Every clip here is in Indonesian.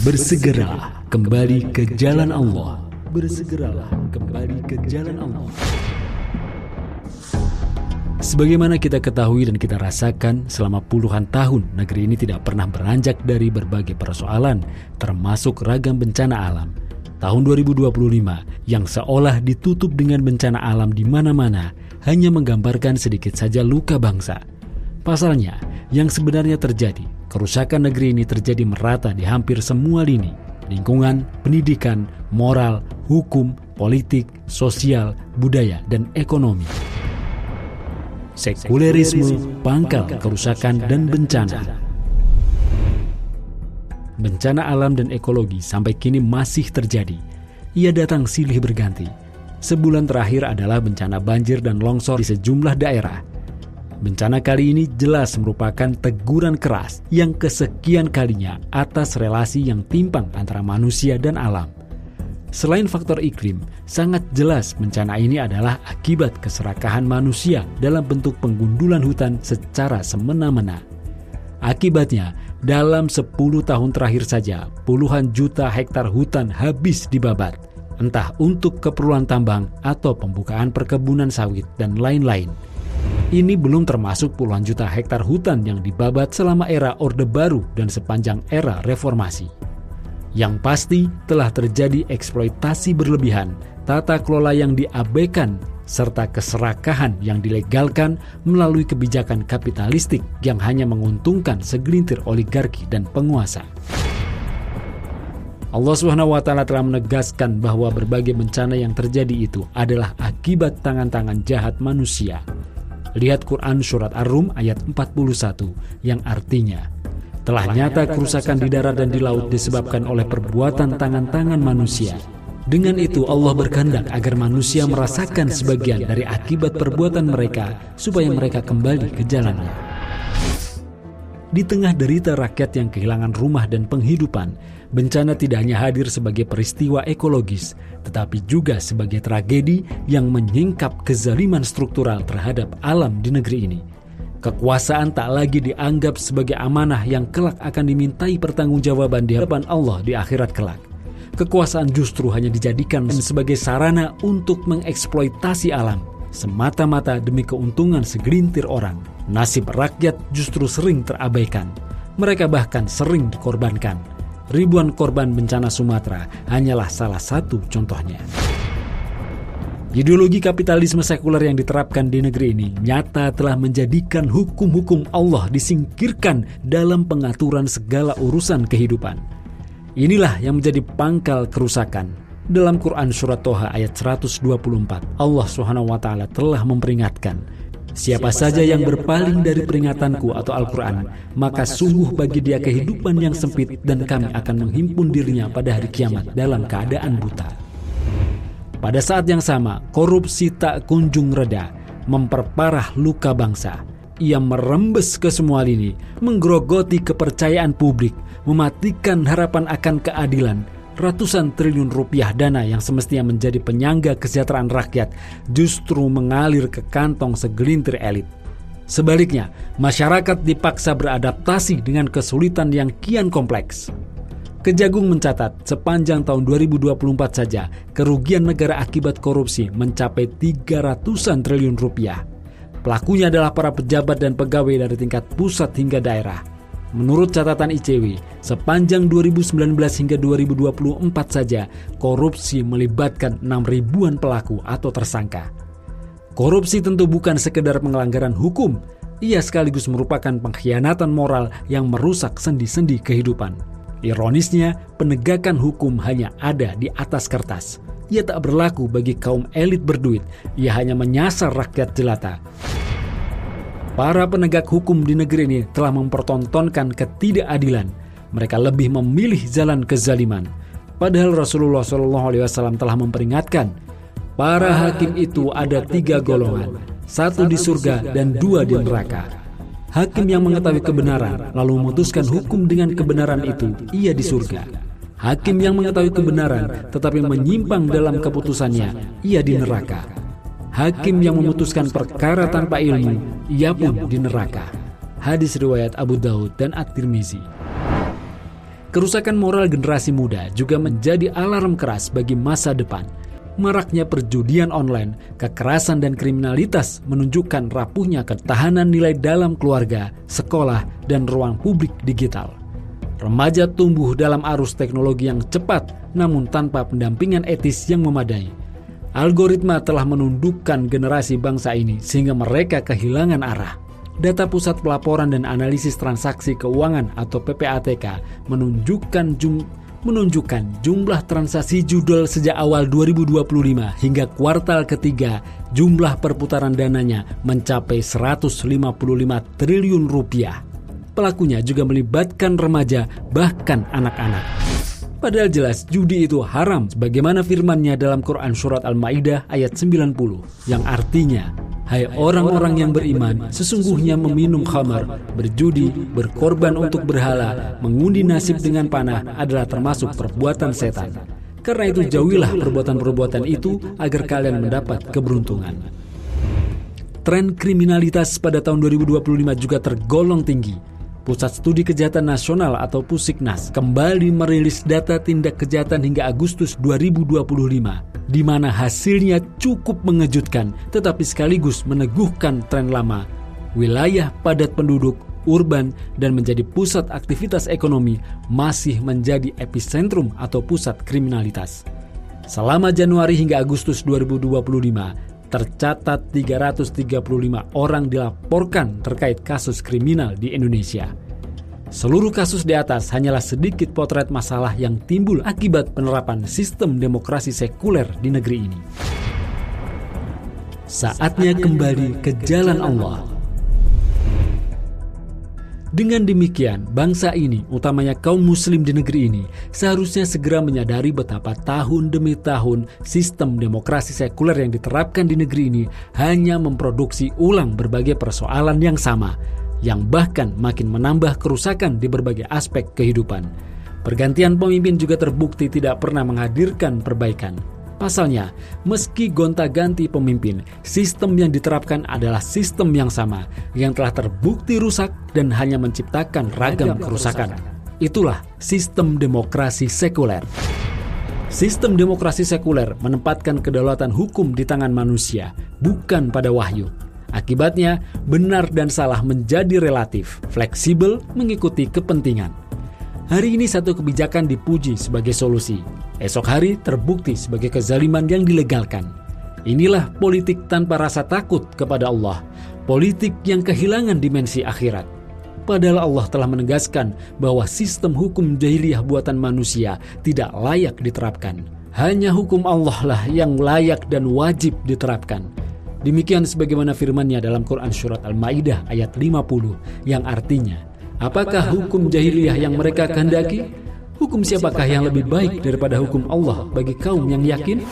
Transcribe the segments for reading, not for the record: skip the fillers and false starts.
Bersegeralah kembali ke jalan Allah. Bersegeralah kembali ke jalan Allah. Sebagaimana kita ketahui dan kita rasakan, selama puluhan tahun negeri ini tidak pernah beranjak dari berbagai persoalan, termasuk ragam bencana alam. Tahun 2025 yang seolah ditutup dengan bencana alam di mana-mana hanya menggambarkan sedikit saja luka bangsa. Pasalnya, yang sebenarnya terjadi, kerusakan negeri ini terjadi merata di hampir semua lini: lingkungan, pendidikan, moral, hukum, politik, sosial, budaya, dan ekonomi. Sekulerisme, pangkal kerusakan dan bencana. Bencana alam dan ekologi sampai kini masih terjadi. Ia datang silih berganti. Sebulan terakhir adalah bencana banjir dan longsor di sejumlah daerah. Bencana kali ini jelas merupakan teguran keras yang kesekian kalinya atas relasi yang timpang antara manusia dan alam. Selain faktor iklim, sangat jelas bencana ini adalah akibat keserakahan manusia dalam bentuk penggundulan hutan secara semena-mena. Akibatnya, dalam 10 tahun terakhir saja, puluhan juta hektar hutan habis dibabat, entah untuk keperluan tambang atau pembukaan perkebunan sawit dan lain-lain. Ini belum termasuk puluhan juta hektar hutan yang dibabat selama era Orde Baru dan sepanjang era reformasi. Yang pasti telah terjadi eksploitasi berlebihan, tata kelola yang diabaikan, serta keserakahan yang dilegalkan melalui kebijakan kapitalistik yang hanya menguntungkan segelintir oligarki dan penguasa. Allah SWT telah menegaskan bahwa berbagai bencana yang terjadi itu adalah akibat tangan-tangan jahat manusia. Lihat Quran Surat Ar-Rum ayat 41 yang artinya, telah nyata kerusakan di darat dan di laut disebabkan oleh perbuatan tangan-tangan manusia. Dengan itu Allah berkehendak agar manusia merasakan sebagian dari akibat perbuatan mereka supaya mereka kembali ke jalannya. Di tengah derita rakyat yang kehilangan rumah dan penghidupan, bencana tidak hanya hadir sebagai peristiwa ekologis, tetapi juga sebagai tragedi yang menyingkap kezaliman struktural terhadap alam di negeri ini. Kekuasaan tak lagi dianggap sebagai amanah yang kelak akan dimintai pertanggungjawaban di hadapan Allah di akhirat kelak. Kekuasaan justru hanya dijadikan sebagai sarana untuk mengeksploitasi alam, semata-mata demi keuntungan segelintir orang. Nasib rakyat justru sering terabaikan. Mereka bahkan sering dikorbankan. Ribuan korban bencana Sumatera hanyalah salah satu contohnya. Ideologi kapitalisme sekuler yang diterapkan di negeri ini nyata telah menjadikan hukum-hukum Allah disingkirkan dalam pengaturan segala urusan kehidupan. Inilah yang menjadi pangkal kerusakan. Dalam Quran Surat Toha ayat 124, Allah SWT telah memperingatkan, siapa saja yang berpaling dari peringatanku atau Al-Quran, maka sungguh bagi dia kehidupan yang sempit dan kami akan menghimpun dirinya pada hari kiamat dalam keadaan buta. Pada saat yang sama, korupsi tak kunjung reda, memperparah luka bangsa. Ia merembes ke semua lini, menggerogoti kepercayaan publik, mematikan harapan akan keadilan. Ratusan triliun rupiah dana yang semestinya menjadi penyangga kesejahteraan rakyat justru mengalir ke kantong segelintir elit. Sebaliknya, masyarakat dipaksa beradaptasi dengan kesulitan yang kian kompleks. Kejagung mencatat sepanjang tahun 2024 saja kerugian negara akibat korupsi mencapai 300-an triliun rupiah. Pelakunya adalah para pejabat dan pegawai dari tingkat pusat hingga daerah. Menurut catatan ICW, sepanjang 2019 hingga 2024 saja, korupsi melibatkan 6.000-an pelaku atau tersangka. Korupsi tentu bukan sekedar pelanggaran hukum, ia sekaligus merupakan pengkhianatan moral yang merusak sendi-sendi kehidupan. Ironisnya, penegakan hukum hanya ada di atas kertas. Ia tak berlaku bagi kaum elit berduit, ia hanya menyasar rakyat jelata. Para penegak hukum di negeri ini telah mempertontonkan ketidakadilan. Mereka lebih memilih jalan kezaliman. Padahal Rasulullah SAW telah memperingatkan, para hakim itu ada 3 golongan, 1 di surga dan 2 di neraka. Hakim yang mengetahui kebenaran lalu memutuskan hukum dengan kebenaran itu, ia di surga. Hakim yang mengetahui kebenaran tetapi menyimpang dalam keputusannya, ia di neraka. Hakim yang memutuskan perkara tanpa ilmu, ia pun di neraka. Hadis riwayat Abu Daud dan At-Tirmizi. Kerusakan moral generasi muda juga menjadi alarm keras bagi masa depan. Maraknya perjudian online, kekerasan dan kriminalitas menunjukkan rapuhnya ketahanan nilai dalam keluarga, sekolah, dan ruang publik digital. Remaja tumbuh dalam arus teknologi yang cepat namun tanpa pendampingan etis yang memadai. Algoritma telah menundukkan generasi bangsa ini sehingga mereka kehilangan arah. Data Pusat Pelaporan dan Analisis Transaksi Keuangan atau PPATK menunjukkan jumlah transaksi judul sejak awal 2025 hingga kuartal ketiga, jumlah perputaran dananya mencapai 155 triliun rupiah. Pelakunya juga melibatkan remaja bahkan anak-anak. Padahal jelas judi itu haram sebagaimana firman-Nya dalam Quran surat Al-Maidah ayat 90 yang artinya, hai orang-orang yang beriman, sesungguhnya meminum khamar, berjudi, berkorban untuk berhala, mengundi nasib dengan panah adalah termasuk perbuatan setan. Karena itu jauhilah perbuatan-perbuatan itu agar kalian mendapat keberuntungan. Tren kriminalitas pada tahun 2025 juga tergolong tinggi. Pusat Studi Kejahatan Nasional atau Pusiknas kembali merilis data tindak kejahatan hingga Agustus 2025, di mana hasilnya cukup mengejutkan tetapi sekaligus meneguhkan tren lama. Wilayah padat penduduk, urban, dan menjadi pusat aktivitas ekonomi masih menjadi epicentrum atau pusat kriminalitas. Selama Januari hingga Agustus 2025, tercatat 335 orang dilaporkan terkait kasus kriminal di Indonesia. Seluruh kasus di atas hanyalah sedikit potret masalah yang timbul akibat penerapan sistem demokrasi sekuler di negeri ini. Saatnya kembali ke jalan Allah. Dengan demikian, bangsa ini, utamanya kaum muslim di negeri ini, seharusnya segera menyadari betapa tahun demi tahun sistem demokrasi sekuler yang diterapkan di negeri ini hanya memproduksi ulang berbagai persoalan yang sama, yang bahkan makin menambah kerusakan di berbagai aspek kehidupan. Pergantian pemimpin juga terbukti tidak pernah menghadirkan perbaikan. Pasalnya, meski gonta-ganti pemimpin, sistem yang diterapkan adalah sistem yang sama, yang telah terbukti rusak dan hanya menciptakan ragam kerusakan. Itulah sistem demokrasi sekuler. Sistem demokrasi sekuler menempatkan kedaulatan hukum di tangan manusia, bukan pada wahyu. Akibatnya, benar dan salah menjadi relatif, fleksibel mengikuti kepentingan. Hari ini satu kebijakan dipuji sebagai solusi, esok hari terbukti sebagai kezaliman yang dilegalkan. Inilah politik tanpa rasa takut kepada Allah, politik yang kehilangan dimensi akhirat. Padahal Allah telah menegaskan bahwa sistem hukum jahiliyah buatan manusia tidak layak diterapkan. Hanya hukum Allah lah yang layak dan wajib diterapkan. Demikian sebagaimana firman-Nya dalam Quran surat Al-Maidah ayat 50 yang artinya, apakah hukum jahiliyah yang mereka kehendaki? Hukum siapakah yang lebih baik daripada hukum Allah bagi kaum yang yakin?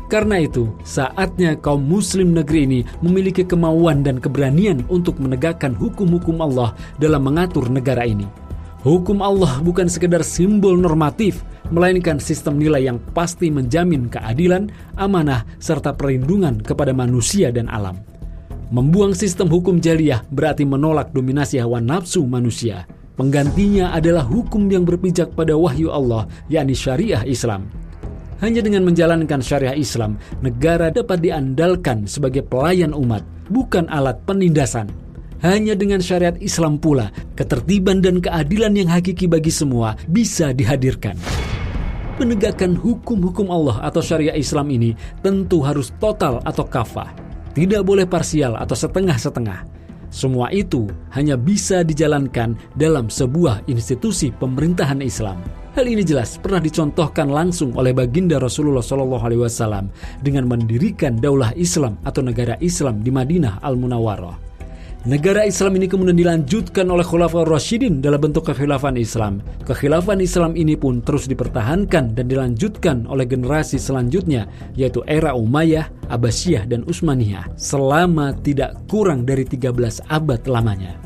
Karena itu, saatnya kaum muslim negeri ini memiliki kemauan dan keberanian untuk menegakkan hukum-hukum Allah dalam mengatur negara ini. Hukum Allah bukan sekedar simbol normatif, melainkan sistem nilai yang pasti menjamin keadilan, amanah, serta perlindungan kepada manusia dan alam. Membuang sistem hukum jahiliyah berarti menolak dominasi hawa nafsu manusia. Penggantinya adalah hukum yang berpijak pada wahyu Allah, yakni syariah Islam. Hanya dengan menjalankan syariah Islam, negara dapat diandalkan sebagai pelayan umat, bukan alat penindasan. Hanya dengan syariat Islam pula, ketertiban dan keadilan yang hakiki bagi semua bisa dihadirkan. Penegakan hukum-hukum Allah atau syariah Islam ini tentu harus total atau kafah. Tidak boleh parsial atau setengah-setengah. Semua itu hanya bisa dijalankan dalam sebuah institusi pemerintahan Islam. Hal ini jelas pernah dicontohkan langsung oleh baginda Rasulullah SAW dengan mendirikan Daulah Islam atau negara Islam di Madinah Al-Munawwarah. Negara Islam ini kemudian dilanjutkan oleh Khulafaur Rasyidin dalam bentuk kekhilafan Islam. Kekhilafan Islam ini pun terus dipertahankan dan dilanjutkan oleh generasi selanjutnya, yaitu era Umayyah, Abbasiyah, dan Utsmaniyah selama tidak kurang dari 13 abad lamanya.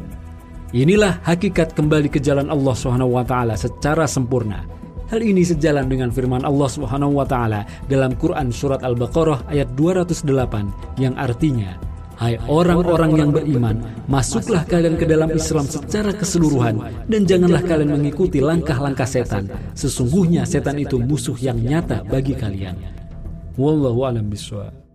Inilah hakikat kembali ke jalan Allah SWT secara sempurna. Hal ini sejalan dengan firman Allah SWT dalam Quran surat Al-Baqarah ayat 208 yang artinya, Hai orang-orang yang beriman, masuklah kalian ke dalam Islam secara keseluruhan dan janganlah kalian mengikuti langkah-langkah setan. Sesungguhnya setan itu musuh yang nyata bagi kalian. Wallahu a'lam bishawab.